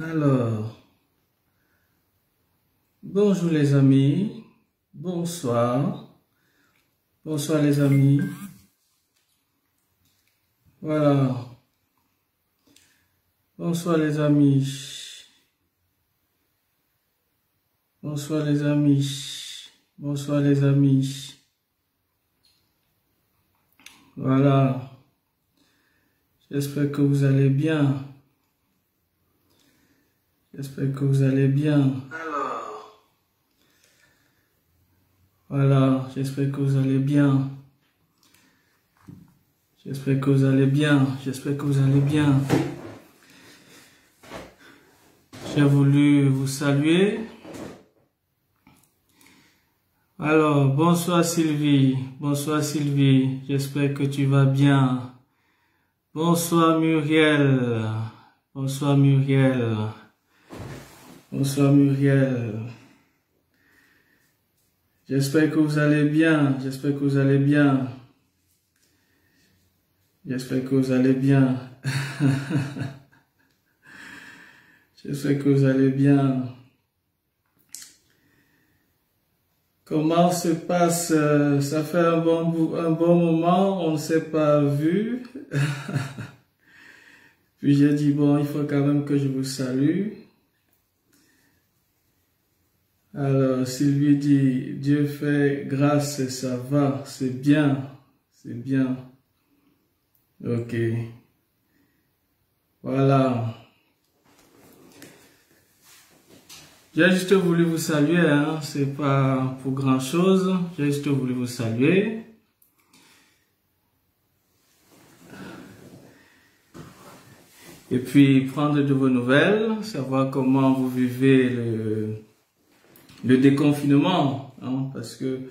Alors, bonjour les amis, bonsoir, bonsoir les amis, voilà, bonsoir les amis, bonsoir les amis, bonsoir les amis, voilà, j'espère que vous allez bien. J'espère que vous allez bien. Alors, voilà, j'espère que vous allez bien. J'espère que vous allez bien. J'espère que vous allez bien. J'ai voulu vous saluer. Alors, bonsoir Sylvie. Bonsoir Sylvie. J'espère que tu vas bien. Bonsoir Muriel. Bonsoir Muriel. Bonsoir Muriel. J'espère que vous allez bien. J'espère que vous allez bien. J'espère que vous allez bien. J'espère que vous allez bien. Comment se passe? Ça fait un bon moment, on ne s'est pas vu. Puis j'ai dit, bon, il faut quand même que je vous salue. Alors, Sylvie dit, Dieu fait grâce et ça va, c'est bien, c'est bien. Ok. Voilà. J'ai juste voulu vous saluer, hein, c'est pas pour grand chose, j'ai juste voulu vous saluer. Et puis, prendre de vos nouvelles, savoir comment vous vivez le déconfinement, hein, parce que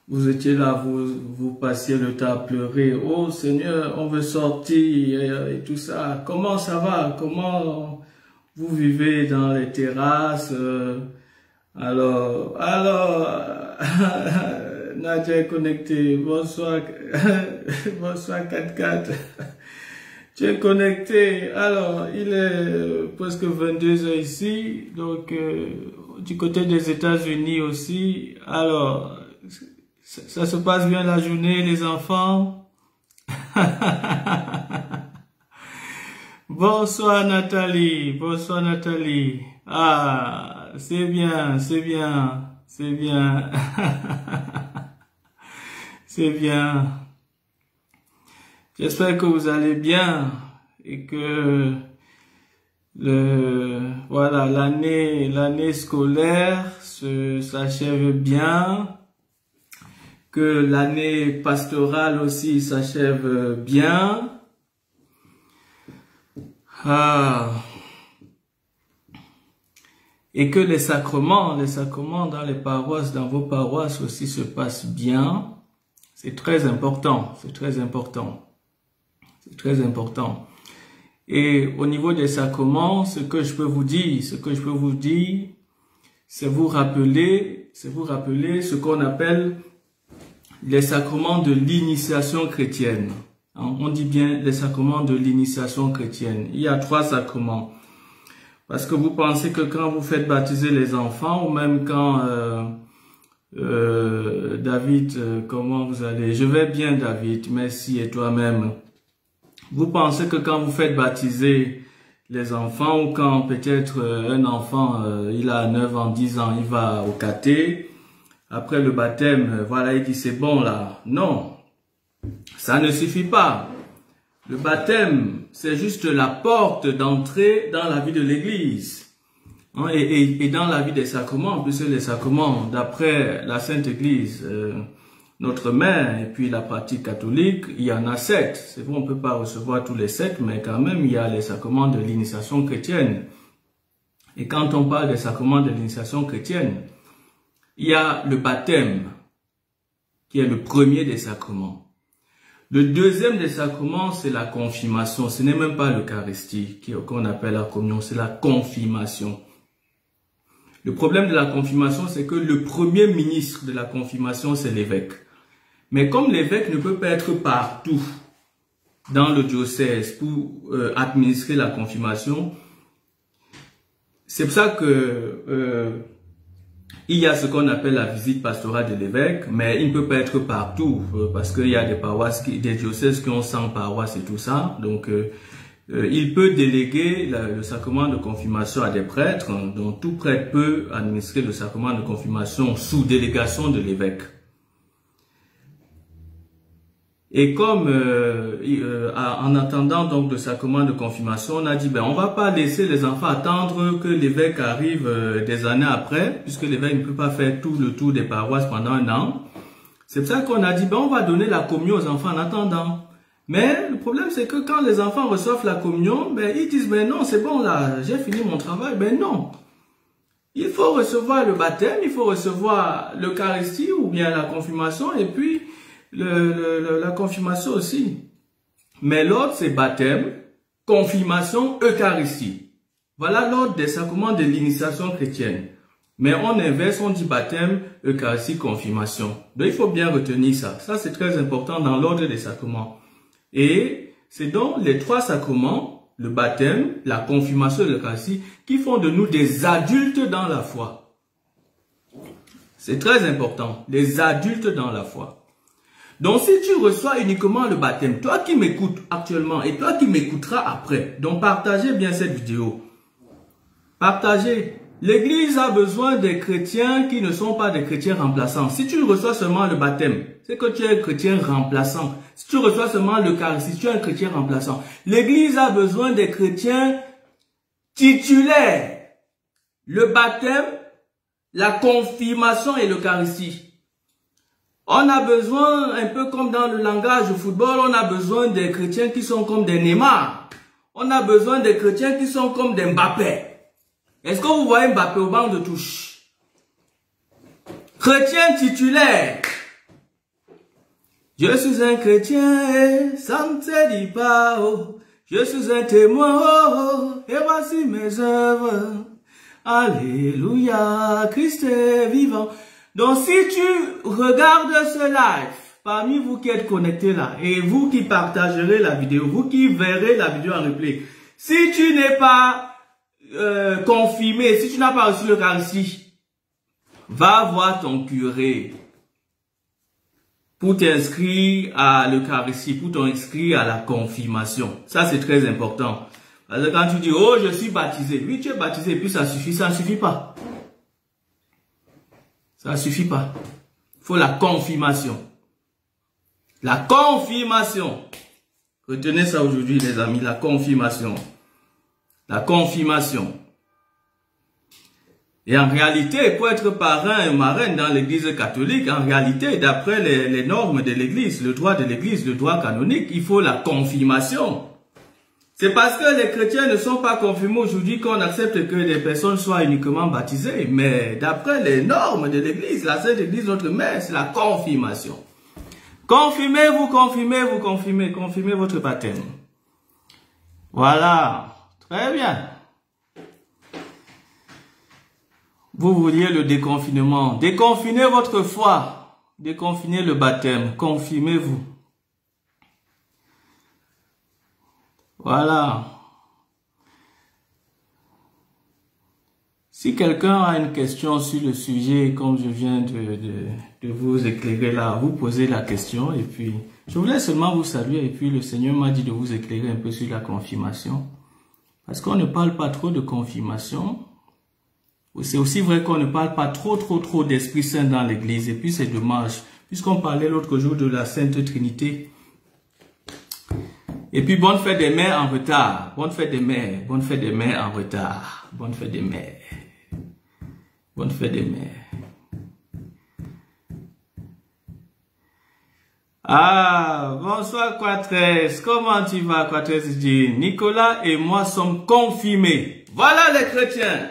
vous étiez là, vous passiez le temps à pleurer. Oh Seigneur, on veut sortir et tout ça. Comment ça va? Comment vous vivez dans les terrasses? Alors, Nadia est connectée. Bonsoir, bonsoir 4-4. Tu es connecté. Alors, il est presque 22 h ici, donc du côté des États-Unis aussi. Alors, ça se passe bien la journée, les enfants? Bonsoir Nathalie, bonsoir Nathalie. Ah, c'est bien, c'est bien, c'est bien. C'est bien. J'espère que vous allez bien et que voilà, l'année scolaire s'achève bien, que l'année pastorale aussi s'achève bien. Et que les sacrements dans les paroisses, dans vos paroisses aussi se passent bien. C'est très important, c'est très important. C'est très important. Et au niveau des sacrements, ce que je peux vous dire, c'est vous rappeler ce qu'on appelle les sacrements de l'initiation chrétienne. On dit bien les sacrements de l'initiation chrétienne. Il y a 3 sacrements. Parce que vous pensez que quand vous faites baptiser les enfants, ou même quand David, comment vous allez? Je vais bien David, merci, et toi-même. Vous pensez que quand vous faites baptiser les enfants, ou quand peut-être un enfant, il a 9 ans, 10 ans, il va au caté, après le baptême, voilà, il dit c'est bon là. Non, ça ne suffit pas. Le baptême, c'est juste la porte d'entrée dans la vie de l'Église. Et dans la vie des sacrements, puisque les sacrements, d'après la Sainte Église, notre mère, et puis la pratique catholique, il y en a 7. C'est vrai, on ne peut pas recevoir tous les 7, mais quand même, il y a les sacrements de l'initiation chrétienne. Et quand on parle des sacrements de l'initiation chrétienne, il y a le baptême, qui est le premier des sacrements. Le deuxième des sacrements, c'est la confirmation. Ce n'est même pas l'Eucharistie qu'on appelle la communion, c'est la confirmation. Le problème de la confirmation, c'est que le premier ministre de la confirmation, c'est l'évêque. Mais comme l'évêque ne peut pas être partout dans le diocèse pour administrer la confirmation, C'est pour ça que il y a ce qu'on appelle la visite pastorale de l'évêque, mais il ne peut pas être partout parce qu'il y a des paroisses, des diocèses qui ont 100 paroisses et tout ça. Donc, il peut déléguer le sacrement de confirmation à des prêtres, dont tout prêtre peut administrer le sacrement de confirmation sous délégation de l'évêque. Et comme en attendant donc le sacrement de confirmation, on a dit on va pas laisser les enfants attendre que l'évêque arrive des années après, puisque l'évêque ne peut pas faire tout le tour des paroisses pendant un an. C'est pour ça qu'on a dit on va donner la communion aux enfants en attendant. Mais le problème c'est que quand les enfants reçoivent la communion, ils disent non, c'est bon là, j'ai fini mon travail. Non. Il faut recevoir le baptême, il faut recevoir l'Eucharistie ou bien la confirmation et puis la confirmation aussi. Mais l'ordre c'est baptême, confirmation, Eucharistie. Voilà l'ordre des sacrements de l'initiation chrétienne. Mais on inverse, on dit baptême, Eucharistie, confirmation. Donc il faut bien retenir ça. Ça c'est très important dans l'ordre des sacrements. Et c'est donc les trois sacrements, le baptême, la confirmation et l'Eucharistie, qui font de nous des adultes dans la foi. C'est très important, des adultes dans la foi. Donc si tu reçois uniquement le baptême, toi qui m'écoutes actuellement et toi qui m'écouteras après, donc partagez bien cette vidéo. Partagez. L'Église a besoin des chrétiens qui ne sont pas des chrétiens remplaçants. Si tu reçois seulement le baptême, c'est que tu es un chrétien remplaçant. Si tu reçois seulement l'Eucharistie, tu es un chrétien remplaçant. L'Église a besoin des chrétiens titulaires. Le baptême, la confirmation et l'Eucharistie. On a besoin, un peu comme dans le langage du football, on a besoin des chrétiens qui sont comme des Neymar. On a besoin des chrétiens qui sont comme des Mbappé. Est-ce que vous voyez Mbappé au banc de touche? Chrétien titulaire. Je suis un chrétien et ça ne se dit pas. Oh. Je suis un témoin et voici mes œuvres. Alléluia, Christ est vivant. Donc si tu regardes ce live, parmi vous qui êtes connectés là, et vous qui partagerez la vidéo, vous qui verrez la vidéo en replay, si tu n'es pas confirmé, si tu n'as pas reçu l'Eucharistie, va voir ton curé pour t'inscrire à l'Eucharistie, pour t'inscrire à la confirmation. Ça c'est très important. Parce que quand tu dis, oh je suis baptisé, oui tu es baptisé, et puis ça ne suffit pas. Ça ne suffit pas. Il faut la confirmation. La confirmation. Retenez ça aujourd'hui les amis, la confirmation. La confirmation. Et en réalité, pour être parrain et marraine dans l'église catholique, en réalité, d'après les normes de l'église, le droit de l'église, le droit canonique, il faut la confirmation. C'est parce que les chrétiens ne sont pas confirmés aujourd'hui qu'on accepte que des personnes soient uniquement baptisées. Mais d'après les normes de l'église, la Sainte Église, notre mère, c'est la confirmation. Confirmez-vous, confirmez-vous, confirmez votre baptême. Voilà. Très bien. Vous vouliez le déconfinement. Déconfinez votre foi. Déconfinez le baptême. Confirmez-vous. Voilà. Si quelqu'un a une question sur le sujet, comme je viens de vous éclairer là, vous posez la question et puis je voulais seulement vous saluer et puis le Seigneur m'a dit de vous éclairer un peu sur la confirmation. Parce qu'on ne parle pas trop de confirmation. C'est aussi vrai qu'on ne parle pas trop d'Esprit Saint dans l'église et puis c'est dommage. Puisqu'on parlait l'autre jour de la Sainte Trinité. Et puis, bonne fête des mères en retard. Bonne fête des mères. Bonne fête des mères en retard. Bonne fête des mères. Bonne fête des mères. Ah, bonsoir Quatresse. Comment tu vas Quatresse dit? Nicolas et moi sommes confirmés. Voilà les chrétiens.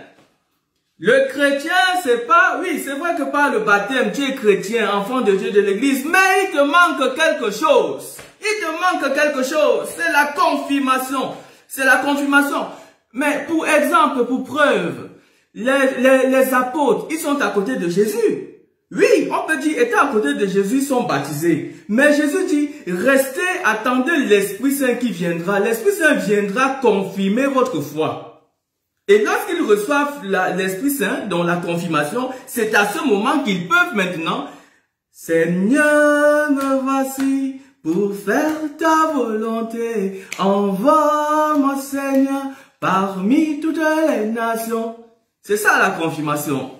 Le chrétien, c'est pas... Oui, c'est vrai que par le baptême, tu es chrétien, enfant de Dieu de l'église, mais il te manque quelque chose. Il te manque quelque chose. C'est la confirmation. C'est la confirmation. Mais pour exemple, pour preuve, les apôtres, ils sont à côté de Jésus. Oui, on peut dire, étant à côté de Jésus, ils sont baptisés. Mais Jésus dit, restez, attendez l'Esprit Saint qui viendra. L'Esprit Saint viendra confirmer votre foi. Et lorsqu'ils reçoivent l'Esprit Saint, dans la confirmation, c'est à ce moment qu'ils peuvent maintenant, Seigneur, me voici pour faire ta volonté. Envoie-moi, Seigneur, parmi toutes les nations. C'est ça la confirmation.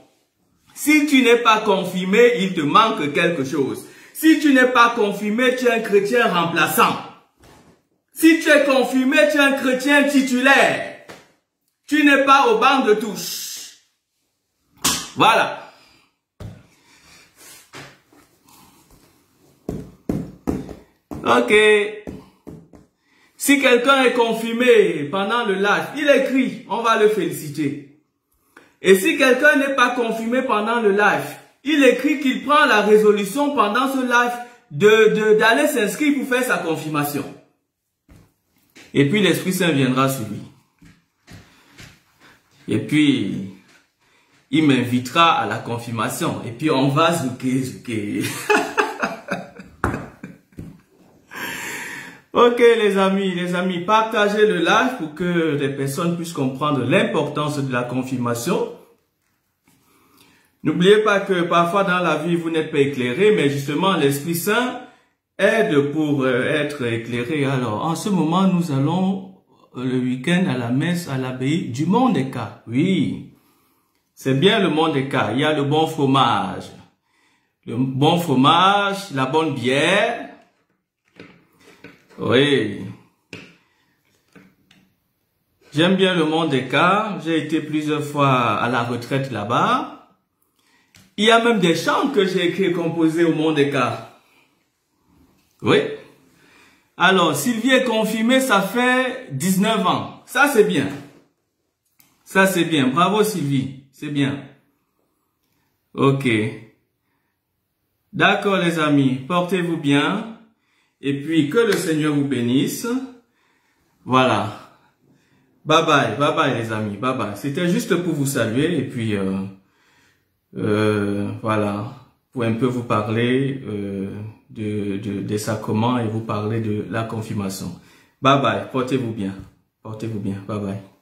Si tu n'es pas confirmé, il te manque quelque chose. Si tu n'es pas confirmé, tu es un chrétien remplaçant. Si tu es confirmé, tu es un chrétien titulaire. Tu n'es pas au banc de touche. Voilà. Ok. Si quelqu'un est confirmé pendant le live, il écrit, on va le féliciter. Et si quelqu'un n'est pas confirmé pendant le live, il écrit qu'il prend la résolution pendant ce live d'aller s'inscrire pour faire sa confirmation. Et puis l'Esprit Saint viendra sur lui. Et puis, il m'invitera à la confirmation. Et puis, on va zouker. Ok, les amis, partagez le live pour que les personnes puissent comprendre l'importance de la confirmation. N'oubliez pas que parfois dans la vie, vous n'êtes pas éclairé, mais justement, l'Esprit Saint aide pour être éclairé. Alors, en ce moment, nous allons le week-end à la messe à l'abbaye du Mont des Cats. Oui, c'est bien le Mont des Cats. Il y a le bon fromage. Le bon fromage, la bonne bière. Oui. J'aime bien le Mont des Cats. J'ai été plusieurs fois à la retraite là-bas. Il y a même des chants que j'ai écrits et composés au Mont des Cats. Oui. Alors, Sylvie est confirmée, ça fait 19 ans. Ça, c'est bien. Ça, c'est bien. Bravo, Sylvie. C'est bien. Ok. D'accord, les amis. Portez-vous bien. Et puis, que le Seigneur vous bénisse. Voilà. Bye bye. Bye bye, les amis. Bye bye. C'était juste pour vous saluer. Et puis, voilà. Pour un peu vous parler des sacrements et vous parler de la confirmation. Bye bye. Portez-vous bien. Portez-vous bien. Bye bye.